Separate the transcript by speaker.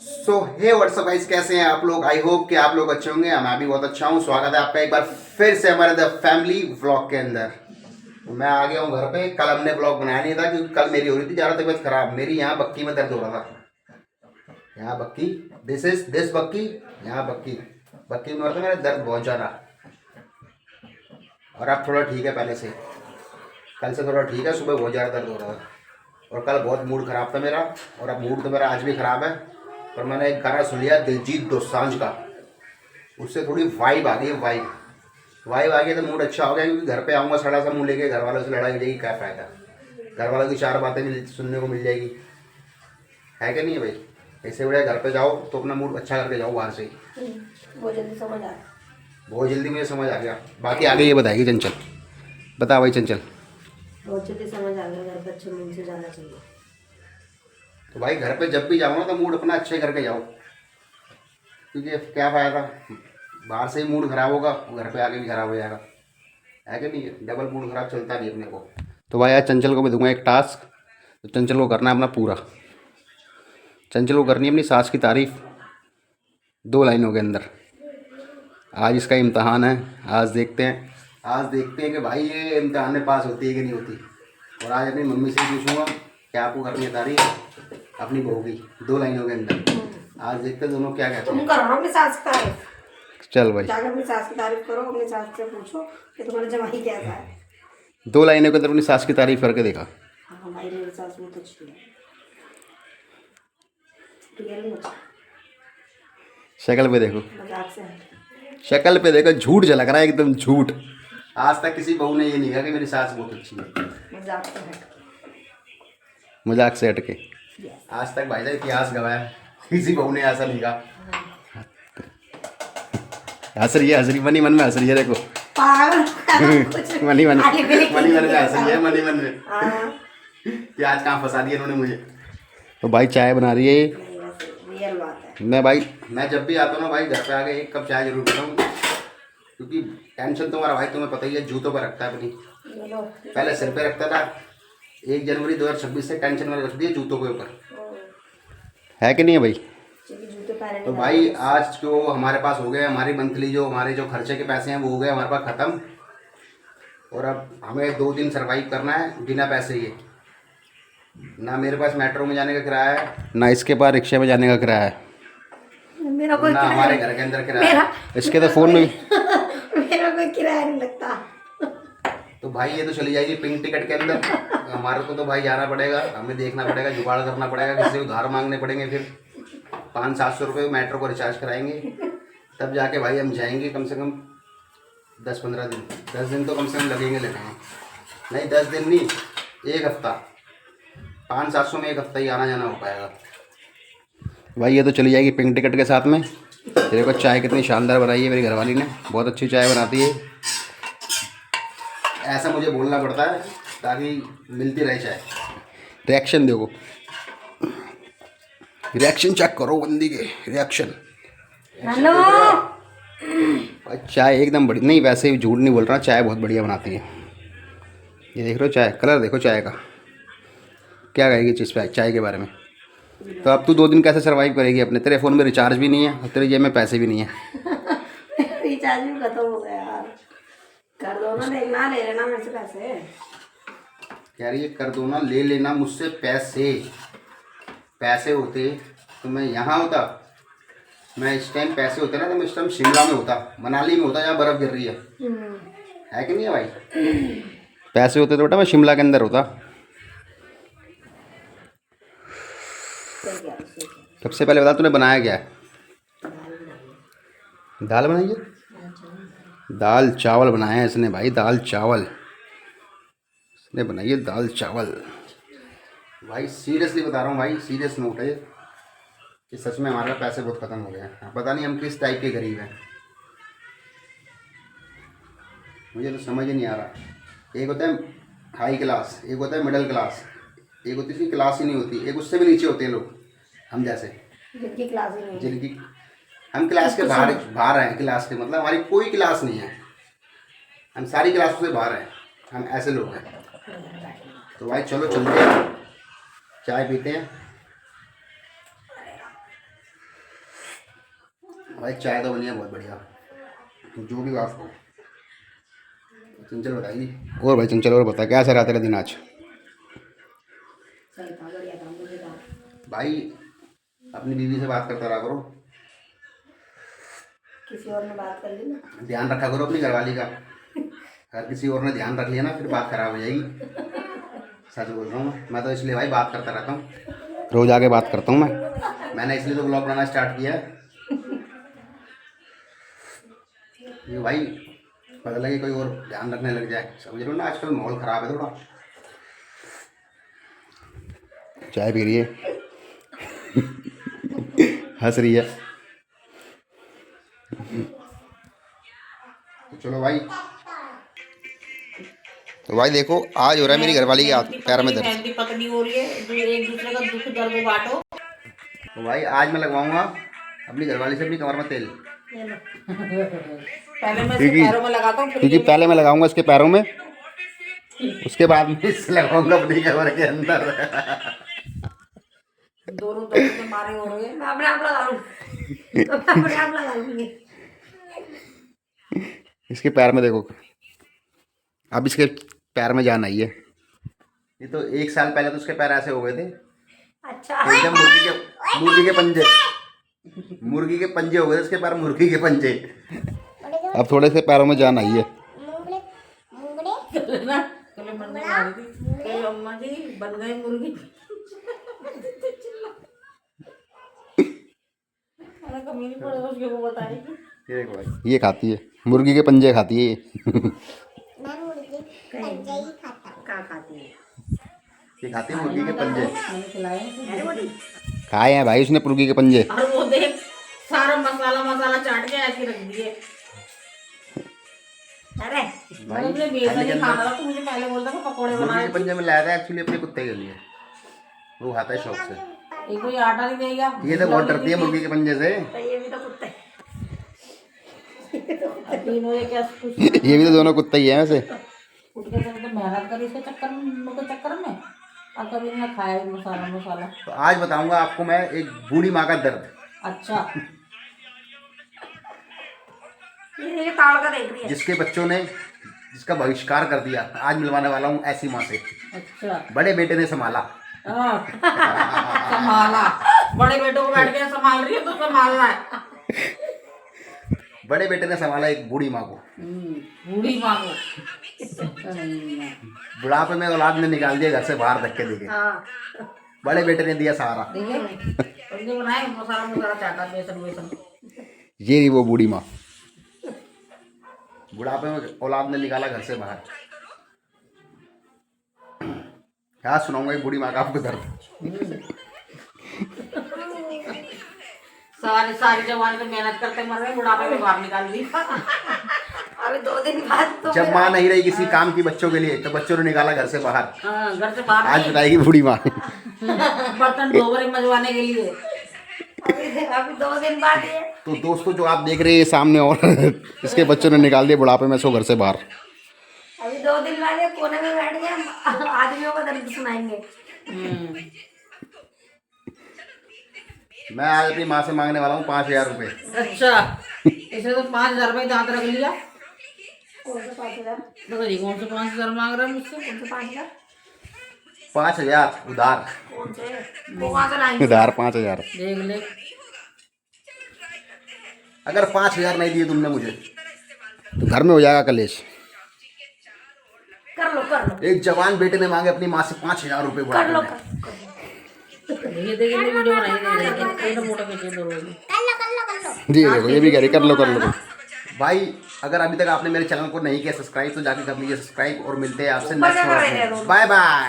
Speaker 1: सो हे WhatsApp guys, कैसे हैं आप लोग। आई होप कि आप लोग अच्छे होंगे। मैं भी बहुत अच्छा हूँ। स्वागत है आपका एक बार फिर से हमारे द फैमिली व्लॉग के अंदर। मैं आ गया हूँ घर पे। कल हमने व्लॉग बनाया नहीं था क्योंकि कल मेरी हो रही थी ज़्यादा तबीयत खराब। मेरी यहाँ बक्की में दर्द हो रहा था। यहाँ बक्की, दिस बक्की, यहाँ बक्की बक्की में हो रहा था मेरा दर्द बहुत ज़्यादा। और अब थोड़ा ठीक है पहले से। कल से थोड़ा ठीक है। सुबह बहुत ज़्यादा दर्द हो रहा था और कल बहुत मूड ख़राब था मेरा। और अब मूड तो मेरा आज भी ख़राब है। पर मैंने एक गाना सुन लिया दिलजीत दोसांझ का। उससे थोड़ी वाइब आ गई। वाइब आ गई तो मूड अच्छा हो गया। क्योंकि घर पे आऊँगा सड़ा सा मुँह लेके, घर वालों से लड़ाई हो जाएगी, क्या फ़ायदा। घर वालों की चार बातें सुनने को मिल जाएगी, है कि नहीं है भाई। ऐसे बढ़िया घर पे जाओ तो अपना मूड अच्छा करके जाओ बाहर से ही।
Speaker 2: बहुत जल्दी समझ आ
Speaker 1: बहुत जल्दी मुझे समझ आ गया। बाकी आगे ये बताएगी चंचल। बता भाई चंचल।
Speaker 2: बहुत जल्दी समझ आ गया। घर पर अच्छे मूड से जाना चाहिए।
Speaker 1: तो भाई घर पे जब भी जाओ ना तो मूड अपना अच्छे करके जाओ। क्योंकि क्या फ़ायदा, बाहर से ही मूड ख़राब होगा, घर पे आके भी ख़राब हो जाएगा, है कि नहीं। डबल मूड ख़राब चलता नहीं अपने को। तो भाई आज चंचल को मैं दूंगा एक टास्क। तो चंचल को करना है अपना पूरा। चंचल को करनी है अपनी सास की तारीफ़ 2 लाइनों के अंदर। आज इसका इम्तहान है। आज देखते हैं कि भाई ये इम्तहान में पास होती है कि नहीं होती। और आज अपनी मम्मी से पूछूंगा कि आपको करनी है तारीफ अपनी बहू की 2 लाइनों के अंदर। आज देखते हैं दोनों क्या कहते
Speaker 2: तुम
Speaker 1: हैं।
Speaker 2: करो ना अपनी सास की तारीफ।
Speaker 1: चल भाई,
Speaker 2: जाकर अपनी सास की तारीफ करो। अपनी सास से पूछो कि तुम्हारा जमाई कैसा है।
Speaker 1: 2 लाइनों के अंदर अपनी सास की तारीफ करके देखा।
Speaker 2: हाँ भाई, मेरी सास बहुत अच्छी है। रियल में
Speaker 1: शक्ल पे देखो,
Speaker 2: मजाक से हट।
Speaker 1: शक्ल पे देखो, झूठ झलक रहा है एकदम झूठ। आज तक किसी बहू ने ये नहीं कहा कि मेरी सास बहुत अच्छी है।
Speaker 2: मजाक से हट।
Speaker 1: मजाक से हटके
Speaker 2: यस।
Speaker 1: आज तक भाई साहब इतिहास गवाया, किसी बहू ने ऐसा नहीं कहा। हंस रही मनी मन में हंस रही है देखो।
Speaker 2: पागल
Speaker 1: मनी मन
Speaker 2: आगे पीछे
Speaker 1: मनी मन में हंस रही है, मनी मन में
Speaker 2: हाँ।
Speaker 1: कि आज कहाँ फंसा दिया इन्होंने मुझे। तो भाई चाय बना रही है ये।
Speaker 2: नहीं, वैसे रियल बात है।
Speaker 1: मैं जब भी आता हूँ ना भाई घर पे आके एक कप चाय जरूर पीता हूँ। क्योंकि टेंशन तो हमारा भाई तुम्हें पता ही है जूतों पर रखता है अपनी।
Speaker 2: लो।
Speaker 1: पहले सिर पे रखता था, 1 जनवरी 2026 से टेंशन मैंने रख दिया जूतों के ऊपर, है कि नहीं है भाई।
Speaker 2: जूते पहनने
Speaker 1: तो
Speaker 2: का
Speaker 1: भाई आज जो हमारे पास हो गए, हमारी मंथली जो हमारे जो खर्चे के पैसे हैं वो हो गए हमारे पास ख़त्म। और अब हमें 2 दिन सर्वाइव करना है बिना पैसे के। ना मेरे पास मेट्रो में जाने का किराया है, ना इसके पास रिक्शे में जाने का किराया है,
Speaker 2: मेरा कोई
Speaker 1: ना
Speaker 2: किराया
Speaker 1: हमारे
Speaker 2: नहीं।
Speaker 1: घर के अंदर किराया है। इसके तो फ़ोन में
Speaker 2: मेरा कोई किराया नहीं लगता।
Speaker 1: तो भाई ये तो चली जाएगी पिंक टिकट के अंदर। हमारे को तो भाई जाना पड़ेगा, हमें देखना पड़ेगा, जुगाड़ करना पड़ेगा, किसी से उधार मांगने पड़ेंगे। फिर 500-700 रुपये मेट्रो को रिचार्ज कराएंगे, तब जाके भाई हम जाएंगे। कम से कम 10-15 दिन, 10 दिन तो कम से कम लगेंगे। नहीं 10 दिन नहीं, 1 हफ्ता। 500-700 में 1 हफ्ता ही आना जाना हो पाएगा। भाई ये तो चली जाएगी पिंक टिकट के साथ में। देखो चाय कितनी शानदार बनाई है मेरी घरवाली ने, बहुत अच्छी चाय बनाती है। ऐसा मुझे बोलना पड़ता है ताकि मिलती रहे चाय। रिएक्शन देखो, रिएक्शन चेक करो बंदी के रिएक्शन।
Speaker 2: हेलो।
Speaker 1: चाय एकदम बड़ी नहीं, वैसे ही झूठ नहीं बोल रहा, चाय बहुत बढ़िया बनाती है। ये देख रहे हो चाय, कलर देखो चाय का। क्या कहेगी चीज़ पे चाय के बारे में। तो अब तू 2 दिन कैसे सर्वाइव करेगी अपने। तेरे फ़ोन में रिचार्ज भी नहीं है और तेरे जेब में पैसे भी नहीं है।
Speaker 2: रिचार्ज भी खत्म हो गया यार। कर दो ना, देखना ले लेना मेरे से पैसे।
Speaker 1: कह रही है कर दो ना, ले लेना मुझसे पैसे। पैसे होते तो मैं यहाँ होता। मैं इस टाइम पैसे होते ना तो मैं इस टाइम शिमला में होता, मनाली में होता जहाँ बर्फ़ गिर रही है कि नहीं है भाई। पैसे होते तो बेटा मैं शिमला के अंदर होता। सबसे पहले बता तूने बनाया क्या है। दाल बनाई है, दाल चावल बनाए हैं इसने भाई। दाल चावल इसने बनाई है, दाल चावल। भाई सीरियसली बता रहा हूँ भाई, सीरियस नोट है कि सच में हमारे पैसे बहुत ख़त्म हो गए हैं। पता नहीं हम किस टाइप के गरीब हैं, मुझे तो समझ ही नहीं आ रहा। एक होता है हाई क्लास, एक होता है मिडिल क्लास, एक होती है क्लास ही नहीं होती, एक उससे भी नीचे होते हैं लोग हम जैसे,
Speaker 2: जिनकी क्लास ही नहीं।
Speaker 1: जिनकी हम क्लास के बाहर बाहर हैं। क्लास के मतलब हमारी कोई क्लास नहीं है, हम सारी क्लासों से बाहर हैं, हम ऐसे लोग हैं। तो भाई चलो चलते हैं, चाय पीते हैं। भाई चाय तो बनी है बहुत बढ़िया, जो भी बात हो। चंचल बताइए। और भाई चंचल और बता, कैसा रहा तेरा दिन आज?
Speaker 2: सही था, बढ़िया था, मुझे था।
Speaker 1: भाई अपनी बीवी से बात करता रहा करो,
Speaker 2: किसी और ने बात कर ली ना।
Speaker 1: ध्यान रखा करो अपनी घरवाली का। अगर किसी और ने ध्यान रख लिया ना फिर बात खराब हो जाएगी। सच बोल रहा हूँ मैं तो, इसलिए भाई बात करता रहता हूँ, रोज आके बात करता हूँ मैंने इसलिए तो ब्लॉग बनाना स्टार्ट किया है। ये भाई पता लगे कोई और ध्यान रखने लग जाए, समझ लो ना, आजकल माहौल खराब है थोड़ा। चाय पी रही है हंस रही है। तो चलो भाई, तो भाई देखो आज हो रहा है मेरी घरवाली के हाथ पैर में दर्द।
Speaker 2: मेहंदी पतली हो रही है, एक दूसरे का दुख दर्द बांटो।
Speaker 1: तो भाई आज मैं लगवाऊंगा अपनी घरवाली से अपनी कमर में तेल।
Speaker 2: पहले मैं इसके पैरों में लगाता हूँ,
Speaker 1: क्योंकि पहले मैं लगाऊंगा इसके पैरों में, उसके बाद मैं इससे लगाऊंगा अपनी कमर के अंदर।
Speaker 2: दोनों दर्द से मारे हो रहे हैं। मैं अपने आप लगा लूंगी, अपने आप लगा लूंगी।
Speaker 1: इसके पैर में देखो, अब इसके पैर में जान आई है। ये तो 1 साल पहले तो उसके पैर ऐसे हो गए थे,
Speaker 2: अच्छा
Speaker 1: एकदम मुर्गी के पंजे हो गए थे उसके पैर, मुर्गी के पंजे। अब थोड़े से पैरों में जान आई है।
Speaker 2: अम्मा जी बन गए मुर्गी। कमी नहीं पड़ेगा उसके, वो बताएगी।
Speaker 1: ये देखो भाई, ये खाती है मुर्गी के पंजे खाती है ये।
Speaker 2: क्या खाती है?
Speaker 1: ये खाती है मुर्गी के पंजे।
Speaker 2: मैंने खिलाए हैं।
Speaker 1: खाए हैं भाई उसने मुर्गी के पंजे।
Speaker 2: और वो देख सारा मसाला चाट के ऐसे रख दिए। अरे मैंने अपने बेसन ही खाना था, तो मुझे पहले बोलता कि पकौड़े
Speaker 1: मुर्गी
Speaker 2: बनाए।
Speaker 1: के पंजे में लाया था एक्चुअली अपने कुत्ते के लिए, वो खाता है शौक से।
Speaker 2: ये कोई आटा नहीं देगा।
Speaker 1: ये तो बहुत डरती है मुर्गी के पंजे से।
Speaker 2: ये भी तो कुत्ते। तीनों ये क्या कुछ
Speaker 1: ये भी तो दोनों कुत्ते ही हैं वैसे।
Speaker 2: उठ के तो मेहनत करी इसके चक्कर में और कभी ना खाया भी मसाला।
Speaker 1: तो आज बताऊंगा आपको मैं एक बूढ़ी माँ का दर्द।
Speaker 2: अच्छा ये ताड़ का देख रही है,
Speaker 1: जिसके बच्चों ने जिसका बहिष्कार कर दिया, आज मिलवाने वाला हूँ ऐसी माँ से।
Speaker 2: अच्छा
Speaker 1: बड़े बेटे ने संभाला।
Speaker 2: संभाला, बड़े बेटों को बैठ के संभाल रही है तो संभालना है।
Speaker 1: बड़े बेटे ने संभाला एक बूढ़ी माँ को।
Speaker 2: बूढ़ी माँ को
Speaker 1: बुढ़ापे में औलाद ने निकाल दिया घर से बाहर, धक्के देके। बड़े बेटे ने दिया सहारा।
Speaker 2: बनाए मसाला चाटा बेसन।
Speaker 1: ये रही वो बूढ़ी माँ, बुढ़ापे में औलाद ने निकाला घर से बाहर। क्या सुनाऊंगा एक बूढ़ी माँ का आपको दर्द।
Speaker 2: सारी जवानी में मेहनत करते मर रहे, बुढ़ापे में बाहर निकाल दी। अभी 2 दिन बाद तो
Speaker 1: जब माँ नहीं रही किसी काम की बच्चों के लिए, तो बच्चों ने निकाला घर से बाहर।
Speaker 2: घर से बाहर
Speaker 1: आज बताएगी बूढ़ी माँ।
Speaker 2: बर्तन डोबरे मजवाने के लिए। अभी 2 दिन बाद ये।
Speaker 1: तो दोस्तों जो आप देख रहे हैं सामने, और इसके बच्चों ने निकाल दिया बुढ़ापे में सो घर से बाहर।
Speaker 2: अभी 2 दिन बाद ये कोने में बैठ गए, आदमियों को दर्द सुनाएंगे।
Speaker 1: मैं आज अपनी माँ से मांगने वाला हूँ 5000 रुपये।
Speaker 2: अच्छा इसे तो 5000 रुपये दांत रख लिया। कौन से 5000? कौन से 5000 मांग रहा है मुझसे? कौन से 5000?
Speaker 1: 5000 उधार।
Speaker 2: कौन से? वो कहाँ से लाएंगे?
Speaker 1: उधार 5000।
Speaker 2: देख ले,
Speaker 1: अगर 5000 नहीं दिए तुमने मुझे तो घर में हो जाएगा कलेश।
Speaker 2: कर लो।
Speaker 1: एक जवान बेटे ने मांगे अपनी माँ से 5000 रुपये
Speaker 2: कर लो।
Speaker 1: बुढ़ापे में।
Speaker 2: ये देखिए वीडियो बनाई कई तो फोटो खींचे दो रोज।
Speaker 1: जी देखो ये भी कह रही कर लो। भाई अगर अभी तक आपने मेरे चैनल को नहीं किया सब्सक्राइब तो जाके कर लीजिए सब्सक्राइब, और मिलते हैं आपसे नेक्स्ट। Bye bye.